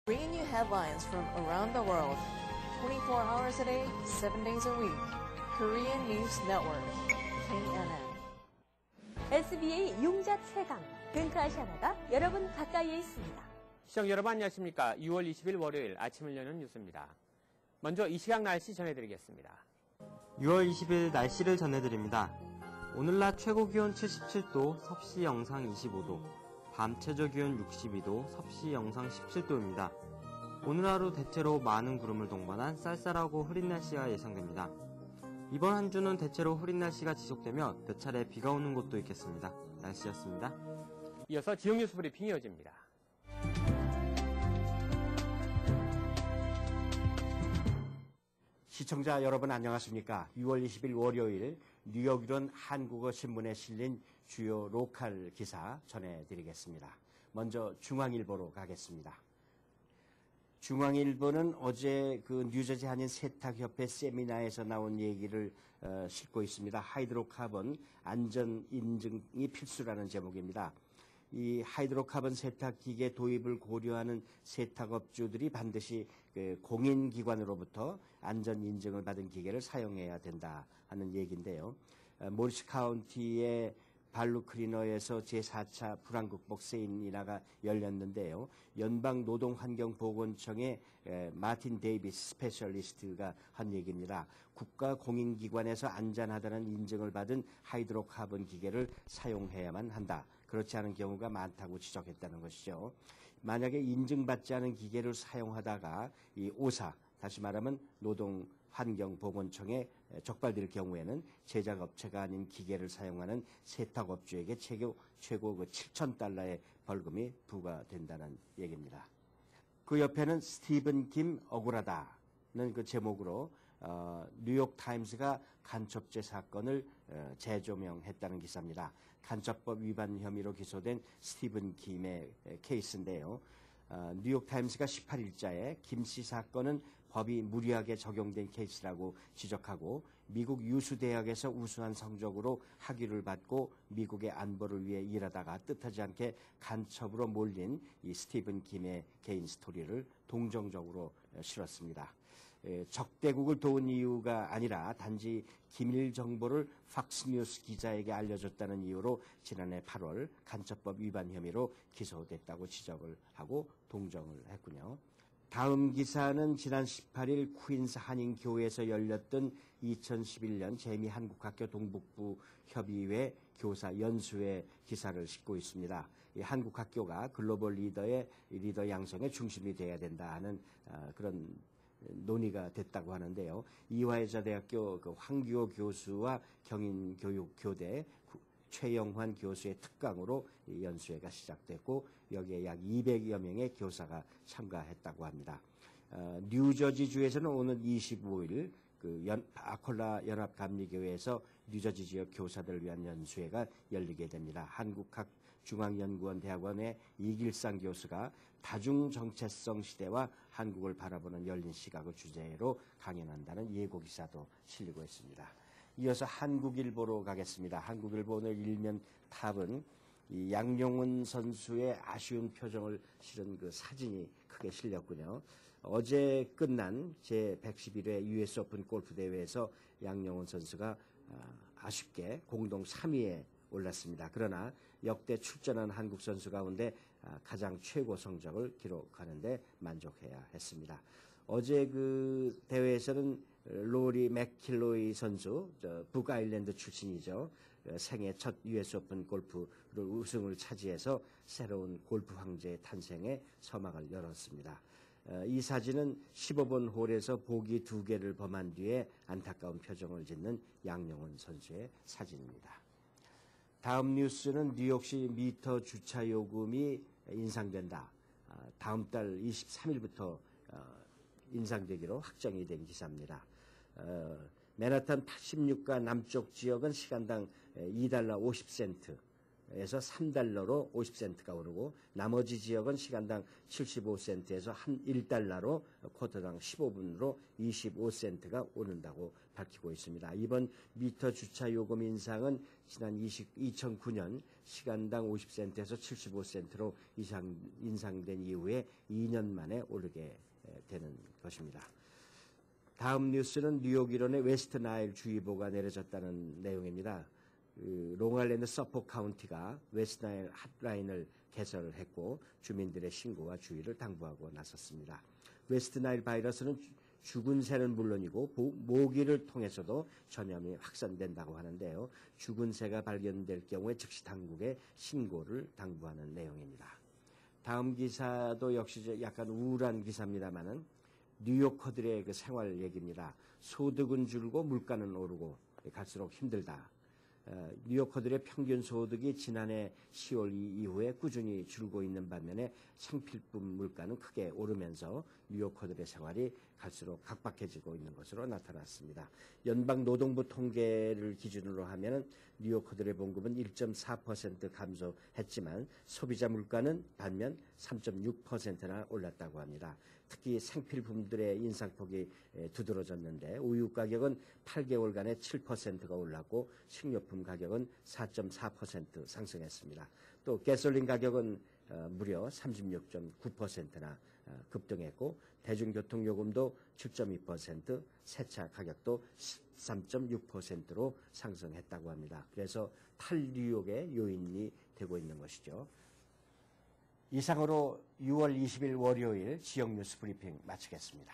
Bringing you headlines from around the world, 24 hours a day, 7 days a week. Korean News Network, KNN. SBA 용자 최강, 근크아시아나가 여러분 가까이에 있습니다. 시청자 여러분 안녕하십니까. 6월 20일 월요일 아침을 여는 뉴스입니다. 먼저 이 시각 날씨 전해드리겠습니다. 6월 20일 날씨를 전해드립니다. 오늘 낮 최고 기온 77도, 섭씨 영상 25도, 밤 최저 기온 62도, 섭씨 영상 17도입니다. 오늘 하루 대체로 많은 구름을 동반한 쌀쌀하고 흐린 날씨가 예상됩니다. 이번 한 주는 대체로 흐린 날씨가 지속되며 몇 차례 비가 오는 곳도 있겠습니다. 날씨였습니다. 이어서 지역 뉴스 브리핑이 이어집니다. 시청자 여러분 안녕하십니까. 6월 20일 월요일 뉴욕 일원 한국어 신문에 실린 주요 로컬 기사 전해드리겠습니다. 먼저 중앙일보로 가겠습니다. 중앙일보는 어제 그 뉴저지 한인 세탁협회 세미나에서 나온 얘기를 싣고 있습니다. 하이드로카본 안전 인증이 필수라는 제목입니다. 이 하이드로카본 세탁기계 도입을 고려하는 세탁업주들이 반드시 그 공인기관으로부터 안전 인증을 받은 기계를 사용해야 된다 하는 얘기인데요. 모리스 카운티의 발루크리너에서 제4차 불황극복 세미나가 열렸는데요. 연방노동환경보건청의 마틴 데이비스 스페셜리스트가 한 얘기입니다. 국가공인기관에서 안전하다는 인증을 받은 하이드로카본 기계를 사용해야만 한다. 그렇지 않은 경우가 많다고 지적했다는 것이죠. 만약에 인증받지 않은 기계를 사용하다가 이 오사, 다시 말하면 노동환경보건청에 적발될 경우에는 제작업체가 아닌 기계를 사용하는 세탁업주에게 최고 그 $7,000의 벌금이 부과된다는 얘기입니다. 그 옆에는 스티븐 김 억울하다는 그 제목으로 뉴욕타임스가 간첩죄 사건을 재조명했다는 기사입니다. 간첩법 위반 혐의로 기소된 스티븐 김의 케이스인데요. 뉴욕타임스가 18일자에 김 씨 사건은 법이 무리하게 적용된 케이스라고 지적하고 미국 유수대학에서 우수한 성적으로 학위를 받고 미국의 안보를 위해 일하다가 뜻하지 않게 간첩으로 몰린 이 스티븐 김의 개인 스토리를 동정적으로 실었습니다. 적대국을 도운 이유가 아니라 단지 기밀 정보를 팍스뉴스 기자에게 알려줬다는 이유로 지난해 8월 간첩법 위반 혐의로 기소됐다고 지적을 하고 동정을 했군요. 다음 기사는 지난 18일 퀸스 한인교회에서 열렸던 2011년 재미한국학교 동북부 협의회 교사 연수회 기사를 싣고 있습니다. 이 한국학교가 글로벌 리더 양성의 중심이 돼야 된다 하는 그런 논의가 됐다고 하는데요. 이화여자대학교 그 황규호 교수와 경인교육교대 최영환 교수의 특강으로 이 연수회가 시작됐고 여기에 약 200여 명의 교사가 참가했다고 합니다. 뉴저지주에서는 오늘 25일 그 아콜라 연합감리교회에서 뉴저지 지역 교사들을 위한 연수회가 열리게 됩니다. 한국학중앙연구원 대학원의 이길상 교수가 다중정체성 시대와 한국을 바라보는 열린 시각을 주제로 강연한다는 예고기사도 실리고 있습니다. 이어서 한국일보로 가겠습니다. 한국일보 오늘 일면 탑은 이 양용은 선수의 아쉬운 표정을 실은 그 사진이 크게 실렸군요. 어제 끝난 제111회 US 오픈 골프 대회에서 양용은 선수가 아쉽게 공동 3위에 올랐습니다. 그러나 역대 출전한 한국 선수 가운데 가장 최고 성적을 기록하는데 만족해야 했습니다. 어제 그 대회에서는 로리 맥킬로이 선수, 북아일랜드 출신이죠. 생애 첫 US 오픈 골프를 우승을 차지해서 새로운 골프 황제의 탄생에 서막을 열었습니다. 이 사진은 15번 홀에서 보기 2개를 범한 뒤에 안타까운 표정을 짓는 양용은 선수의 사진입니다. 다음 뉴스는 뉴욕시 미터 주차 요금이 인상된다. 다음 달 23일부터 인상되기로 확정이 된 기사입니다. 맨하탄 86가 남쪽 지역은 시간당 $2.50 에서 3달러로 50센트가 오르고 나머지 지역은 시간당 75센트에서 한 1달러로 쿼터당 15분으로 25센트가 오른다고 밝히고 있습니다. 이번 미터 주차 요금 인상은 지난 2009년 시간당 50센트에서 75센트로 인상된 이후에 2년 만에 오르게 되는 것입니다. 다음 뉴스는 뉴욕 일원의 웨스트 나일 주의보가 내려졌다는 내용입니다. 롱아일랜드 서포크 카운티가 웨스트 나일 핫라인을 개설을 했고 주민들의 신고와 주의를 당부하고 나섰습니다. 웨스트 나일 바이러스는 죽은 새는 물론이고 모기를 통해서도 전염이 확산된다고 하는데요. 죽은 새가 발견될 경우에 즉시 당국에 신고를 당부하는 내용입니다. 다음 기사도 역시 약간 우울한 기사입니다만은 뉴요커들의 그 생활 얘기입니다. 소득은 줄고 물가는 오르고 갈수록 힘들다. 뉴요커들의 평균 소득이 지난해 10월 이후에 꾸준히 줄고 있는 반면에 생필품 물가는 크게 오르면서 뉴요커들의 생활이 갈수록 각박해지고 있는 것으로 나타났습니다. 연방노동부 통계를 기준으로 하면 뉴요커들의 봉급은 1.4% 감소했지만 소비자 물가는 반면 3.6%나 올랐다고 합니다. 특히 생필품들의 인상폭이 두드러졌는데 우유 가격은 8개월간에 7%가 올랐고 식료품 가격은 4.4% 상승했습니다. 또 가솔린 가격은 무려 36.9%나 급등했고 대중교통 요금도 7.2%, 세차 가격도 13.6%로 상승했다고 합니다. 그래서 탈뉴욕의 요인이 되고 있는 것이죠. 이상으로 6월 20일 월요일 지역 뉴스 브리핑 마치겠습니다.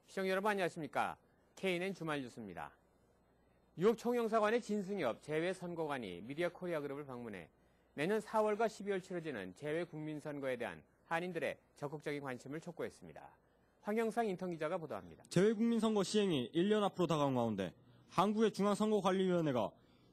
시청자 여러분 안녕하십니까? KNN 주말 뉴스입니다. 뉴욕 총영사관의 진승엽 재외선거관이 미디어 코리아 그룹을 방문해 내년 4월과 12월 치러지는 재외국민선거에 대한 한인들의 적극적인 관심을 촉구했습니다. 황영상 인턴기자가 보도합니다. 재외국민선거 시행이 1년 앞으로 다가온 가운데 한국의 중앙선거관리위원회가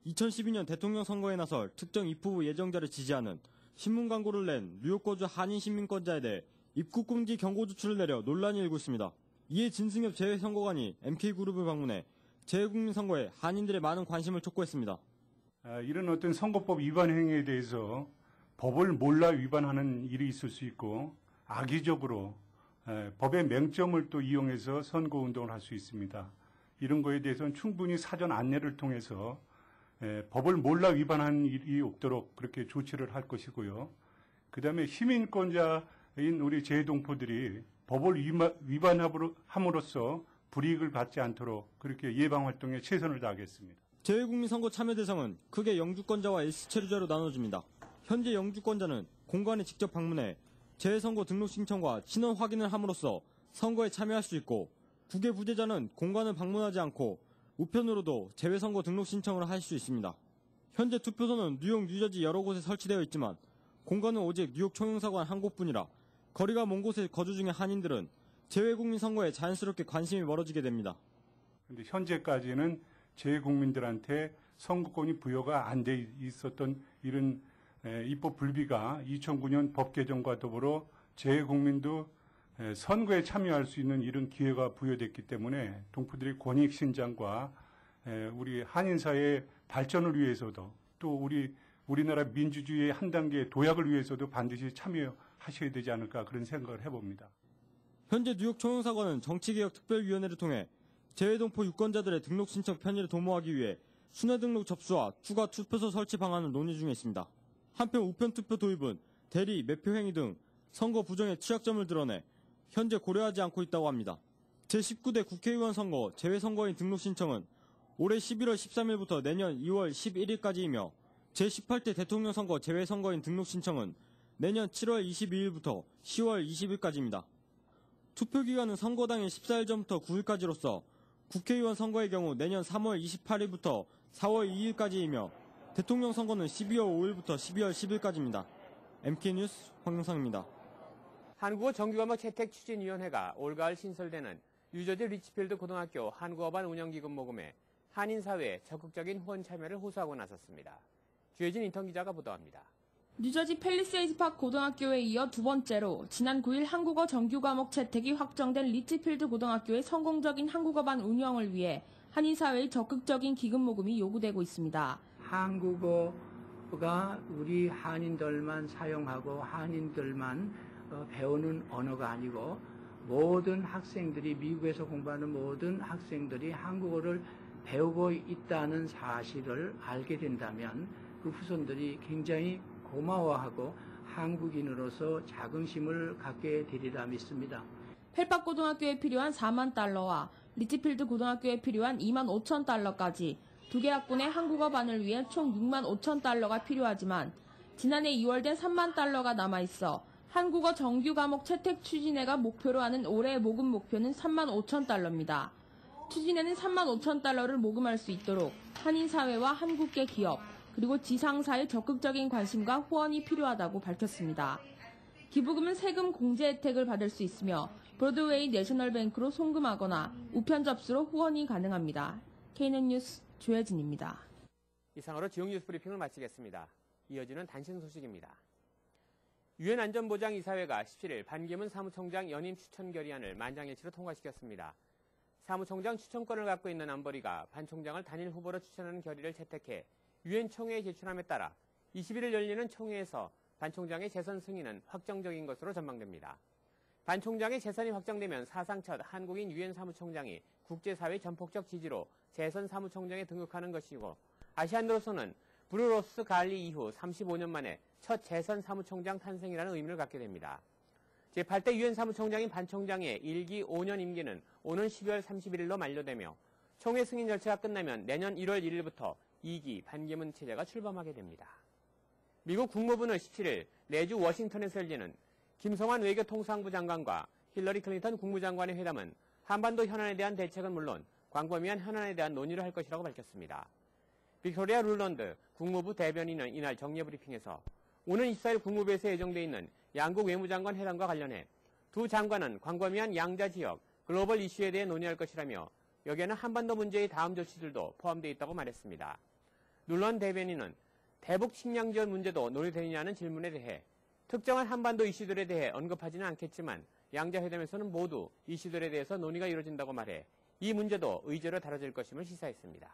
2012년 대통령 선거에 나설 특정 입후보 예정자를 지지하는 신문 광고를 낸 뉴욕거주 한인시민권자에 대해 입국 금지 경고 조치를 내려 논란이 일고 있습니다. 이에 진승엽 재외선거관이 MK그룹을 방문해 재외국민선거에 한인들의 많은 관심을 촉구했습니다. 이런 어떤 선거법 위반 행위에 대해서 법을 몰라 위반하는 일이 있을 수 있고 악의적으로 법의 맹점을 또 이용해서 선거운동을 할 수 있습니다. 이런 거에 대해서는 충분히 사전 안내를 통해서 법을 몰라 위반하는 일이 없도록 그렇게 조치를 할 것이고요. 그다음에 시민권자인 우리 재외동포들이 법을 위반함으로써 불이익을 받지 않도록 그렇게 예방 활동에 최선을 다하겠습니다. 재외국민선거 참여 대상은 크게 영주권자와 일시체류자로 나눠집니다. 현재 영주권자는 공관에 직접 방문해 재외선거 등록 신청과 신원 확인을 함으로써 선거에 참여할 수 있고 국외 부재자는 공관을 방문하지 않고 우편으로도 재외선거 등록 신청을 할 수 있습니다. 현재 투표소는 뉴욕, 뉴저지 여러 곳에 설치되어 있지만 공관은 오직 뉴욕 총영사관 한 곳뿐이라 거리가 먼 곳에 거주 중인 한인들은 재외국민 선거에 자연스럽게 관심이 멀어지게 됩니다. 그런데 현재까지는 재외국민들한테 선거권이 부여가 안 돼 있었던 이런 입법 불비가 2009년 법 개정과 더불어 재외국민도 선거에 참여할 수 있는 이런 기회가 부여됐기 때문에 동포들의 권익 신장과 우리 한인사회의 발전을 위해서도 또 우리나라 민주주의의 한 단계 도약을 위해서도 반드시 참여하셔야 되지 않을까 그런 생각을 해봅니다. 현재 뉴욕 총영사관은 정치개혁특별위원회를 통해 재외동포 유권자들의 등록 신청 편의를 도모하기 위해 순회 등록 접수와 추가 투표소 설치 방안을 논의 중에 있습니다. 한편 우편 투표 도입은 대리, 매표 행위 등 선거 부정의 취약점을 드러내 현재 고려하지 않고 있다고 합니다. 제19대 국회의원 선거 재외선거인 등록 신청은 올해 11월 13일부터 내년 2월 11일까지이며 제18대 대통령 선거 재외선거인 등록 신청은 내년 7월 22일부터 10월 20일까지입니다. 투표기간은 선거당일 14일 전부터 9일까지로서 국회의원 선거의 경우 내년 3월 28일부터 4월 2일까지이며 대통령 선거는 12월 5일부터 12월 10일까지입니다. MK뉴스 황영상입니다. 한국어 정규과목 채택추진위원회가 올가을 신설되는 뉴저지 리치필드 고등학교 한국어반 운영기금 모금에 한인사회의 적극적인 후원 참여를 호소하고 나섰습니다. 주혜진 인턴기자가 보도합니다. 뉴저지 팰리세이드 파크 고등학교에 이어 두 번째로 지난 9일 한국어 정규 과목 채택이 확정된 리치필드 고등학교의 성공적인 한국어반 운영을 위해 한인사회의 적극적인 기금 모금이 요구되고 있습니다. 한국어가 우리 한인들만 사용하고 한인들만 배우는 언어가 아니고 모든 학생들이 미국에서 공부하는 모든 학생들이 한국어를 배우고 있다는 사실을 알게 된다면 그 후손들이 굉장히 고마워하고 한국인으로서 자긍심을 갖게 되리라 믿습니다. 펠팍 고등학교에 필요한 4만 달러와 리치필드 고등학교에 필요한 2만 5천 달러까지 두 개 학군의 한국어반을 위해 총 6만 5천 달러가 필요하지만 지난해 2월된 3만 달러가 남아있어 한국어 정규 과목 채택 추진회가 목표로 하는 올해의 모금 목표는 3만 5천 달러입니다. 추진회는 3만 5천 달러를 모금할 수 있도록 한인사회와 한국계 기업 그리고 지상사의 적극적인 관심과 후원이 필요하다고 밝혔습니다. 기부금은 세금 공제 혜택을 받을 수 있으며 브로드웨이 내셔널뱅크로 송금하거나 우편 접수로 후원이 가능합니다. KNN 뉴스 조혜진입니다. 이상으로 지역 뉴스 브리핑을 마치겠습니다. 이어지는 단신 소식입니다. 유엔 안전보장이사회가 17일 반기문 사무총장 연임 추천 결의안을 만장일치로 통과시켰습니다. 사무총장 추천권을 갖고 있는 안보리가 반 총장을 단일 후보로 추천하는 결의를 채택해 유엔 총회에 제출함에 따라 21일 열리는 총회에서 반 총장의 재선 승인은 확정적인 것으로 전망됩니다. 반 총장의 재선이 확정되면 사상 첫 한국인 유엔 사무총장이 국제사회 전폭적 지지로 재선 사무총장에 등극하는 것이고 아시안으로서는 브루로스 갈리 이후 35년 만에 첫 재선 사무총장 탄생이라는 의미를 갖게 됩니다. 제8대 유엔 사무총장인 반 총장의 1기 5년 임기는 오는 12월 31일로 만료되며 총회 승인 절차가 끝나면 내년 1월 1일부터 2기 반기문 체제가 출범하게 됩니다. 미국 국무부는 17일 내주 워싱턴에서 열리는 김성환 외교통상부 장관과 힐러리 클린턴 국무장관의 회담은 한반도 현안에 대한 대책은 물론 광범위한 현안에 대한 논의를 할 것이라고 밝혔습니다. 빅토리아 룰런드 국무부 대변인은 이날 정례 브리핑에서 오는 24일 국무부에서 예정돼 있는 양국 외무장관 회담과 관련해 두 장관은 광범위한 양자 지역, 글로벌 이슈에 대해 논의할 것이라며 여기에는 한반도 문제의 다음 조치들도 포함되어 있다고 말했습니다. 룰런 대변인은 대북 식량 지원 문제도 논의되느냐는 질문에 대해 특정한 한반도 이슈들에 대해 언급하지는 않겠지만 양자회담에서는 모두 이슈들에 대해서 논의가 이루어진다고 말해 이 문제도 의제로 다뤄질 것임을 시사했습니다.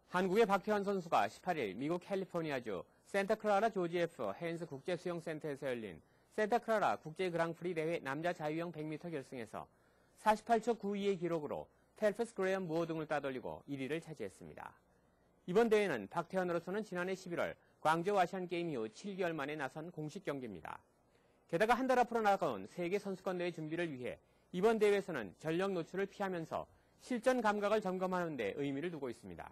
한국의 박태환 선수가 18일 미국 캘리포니아주 센타클라라 조지 F 헤인스 국제수영센터에서 열린 센타클라라 국제 그랑프리 대회 남자 자유형 100m 결승에서 48초 92의 기록으로 텔프스 그레엄 무어 등을 따돌리고 1위를 차지했습니다. 이번 대회는 박태환으로서는 지난해 11월 광저우 아시안게임 이후 7개월 만에 나선 공식 경기입니다. 게다가 한 달 앞으로 나아가온 세계 선수권대회 준비를 위해 이번 대회에서는 전력 노출을 피하면서 실전 감각을 점검하는 데 의미를 두고 있습니다.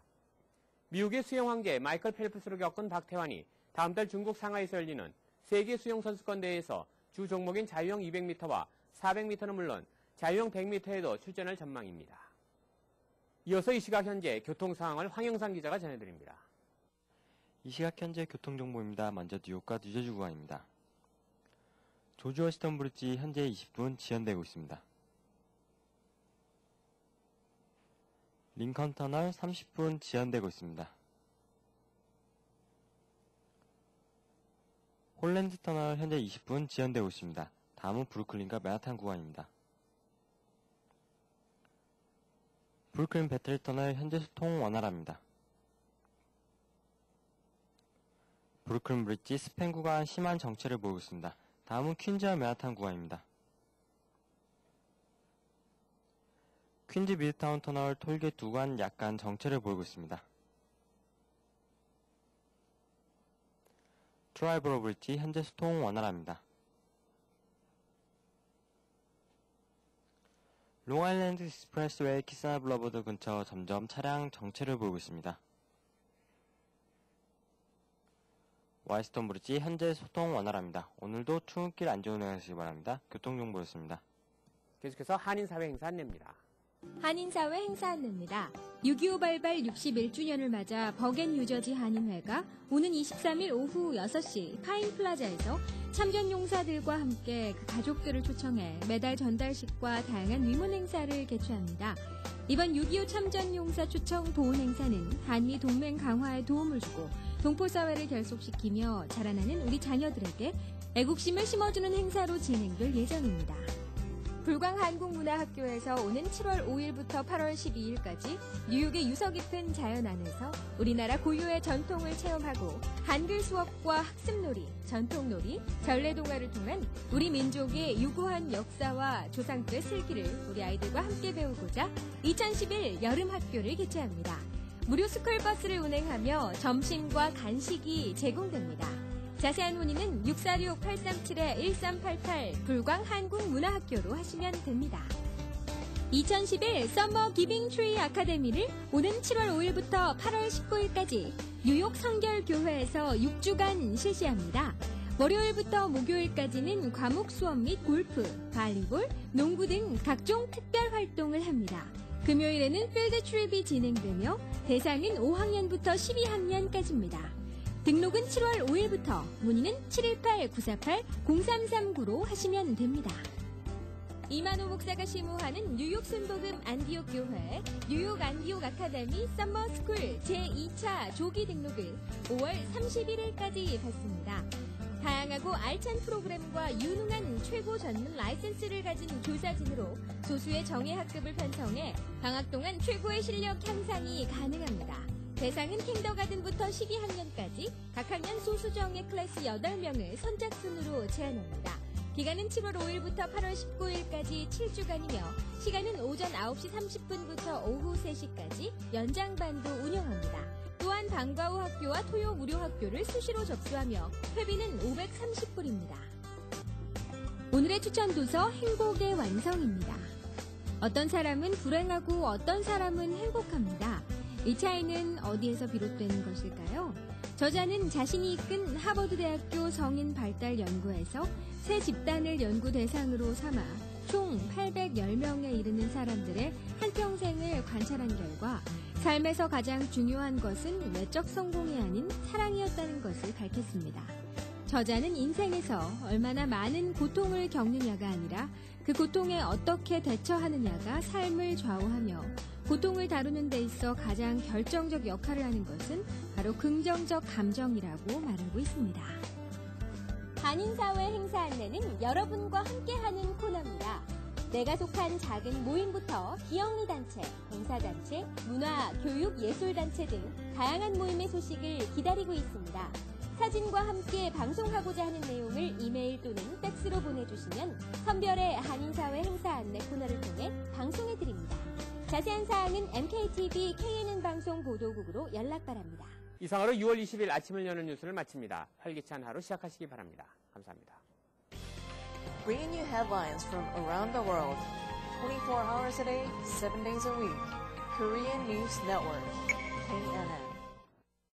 미국의 수영 황제 마이클 펠프스를 겪은 박태환이 다음 달 중국 상하이에서 열리는 세계 수영 선수권대회에서 주 종목인 자유형 200m와 400m는 물론 자유형 100m에도 출전할 전망입니다. 이어서 이 시각 현재 교통 상황을 황영상 기자가 전해드립니다. 이 시각 현재 교통정보입니다. 먼저 뉴욕과 뉴저지 구간입니다. 조지 워싱턴 브릿지 현재 20분 지연되고 있습니다. 링컨 터널 30분 지연되고 있습니다. 홀랜드 터널 현재 20분 지연되고 있습니다. 다음은 브루클린과 맨하탄 구간입니다. 브루클린 배터리 터널 현재 소통 원활합니다. 브루클린 브릿지 스팬 구간 심한 정체를 보이고 있습니다. 다음은 퀸즈와 맨하탄 구간입니다. 퀸즈 미드타운 터널 톨게이트 구간 약간 정체를 보이고 있습니다. 트라이버로 브릿지 현재 소통 원활합니다. 롱아일랜드 익스프레스웨이 키스나 블러버드 근처 점점 차량 정체를 보이고 있습니다. 와이스톤 브릿지 현재 소통 원활합니다. 오늘도 출근길 안전 운행하시기 바랍니다. 교통정보였습니다. 계속해서 한인사회 행사 안내입니다. 한인사회 행사 안내입니다. 6.25 발발 61주년을 맞아 버겐 뉴저지 한인회가 오는 23일 오후 6시 파인플라자에서 참전용사들과 함께 그 가족들을 초청해 메달 전달식과 다양한 위문 행사를 개최합니다. 이번 6.25 참전용사 초청 보훈 행사는 한미 동맹 강화에 도움을 주고 동포사회를 결속시키며 자라나는 우리 자녀들에게 애국심을 심어주는 행사로 진행될 예정입니다. 불광 한국문화학교에서 오는 7월 5일부터 8월 12일까지 뉴욕의 유서 깊은 자연 안에서 우리나라 고유의 전통을 체험하고 한글 수업과 학습놀이, 전통놀이, 전래동화를 통한 우리 민족의 유구한 역사와 조상들의 슬기를 우리 아이들과 함께 배우고자 2011 여름학교를 개최합니다. 무료 스쿨버스를 운행하며 점심과 간식이 제공됩니다. 자세한 문의는 646-837-1388 불광 한국문화학교로 하시면 됩니다. 2011 서머 기빙 트리 아카데미를 오는 7월 5일부터 8월 19일까지 뉴욕 성결교회에서 6주간 실시합니다. 월요일부터 목요일까지는 과목 수업 및 골프, 발리볼, 농구 등 각종 특별 활동을 합니다. 금요일에는 필드 트립이 진행되며 대상은 5학년부터 12학년까지입니다. 등록은 7월 5일부터, 문의는 718-948-0339로 하시면 됩니다. 이만호 목사가 심호하는 뉴욕 순복음 안디옥 교회 뉴욕 안디옥 아카데미 썸머 스쿨 제2차 조기 등록을 5월 31일까지 받습니다. 다양하고 알찬 프로그램과 유능한 최고 전문 라이센스를 가진 교사진으로 소수의 정예 학급을 편성해 방학 동안 최고의 실력 향상이 가능합니다. 대상은 kindergarten부터 12학년까지 각 학년 소수정예 클래스 8명을 선착순으로 제한합니다. 기간은 7월 5일부터 8월 19일까지 7주간이며 시간은 오전 9시 30분부터 오후 3시까지 연장반도 운영합니다. 또한 방과 후 학교와 토요 무료 학교를 수시로 접수하며 회비는 $530입니다. 오늘의 추천 도서 행복의 완성입니다. 어떤 사람은 불행하고 어떤 사람은 행복합니다. 이 차이는 어디에서 비롯되는 것일까요? 저자는 자신이 이끈 하버드대학교 성인발달연구에서 새 집단을 연구 대상으로 삼아 총 810명에 이르는 사람들의 한평생을 관찰한 결과 삶에서 가장 중요한 것은 외적 성공이 아닌 사랑이었다는 것을 밝혔습니다. 저자는 인생에서 얼마나 많은 고통을 겪느냐가 아니라 그 고통에 어떻게 대처하느냐가 삶을 좌우하며 고통을 다루는 데 있어 가장 결정적 역할을 하는 것은 바로 긍정적 감정이라고 말하고 있습니다. 한인사회 행사 안내는 여러분과 함께하는 코너입니다. 내가 속한 작은 모임부터 기영리 단체, 봉사단체, 문화, 교육, 예술단체 등 다양한 모임의 소식을 기다리고 있습니다. 사진과 함께 방송하고자 하는 내용을 이메일 또는 팩스로 보내주시면 선별의 한인사회 행사 안내 코너를 통해 방송해드립니다. 자세한 사항은 MKTV KNN 방송 보도국으로 연락 바랍니다. 이상으로 6월 20일 아침을 여는 뉴스를 마칩니다. 활기찬 하루 시작하시기 바랍니다. 감사합니다. Bringing you headlines from around the world, 24 hours a day, 7 days a week. Korean News Network, KNN.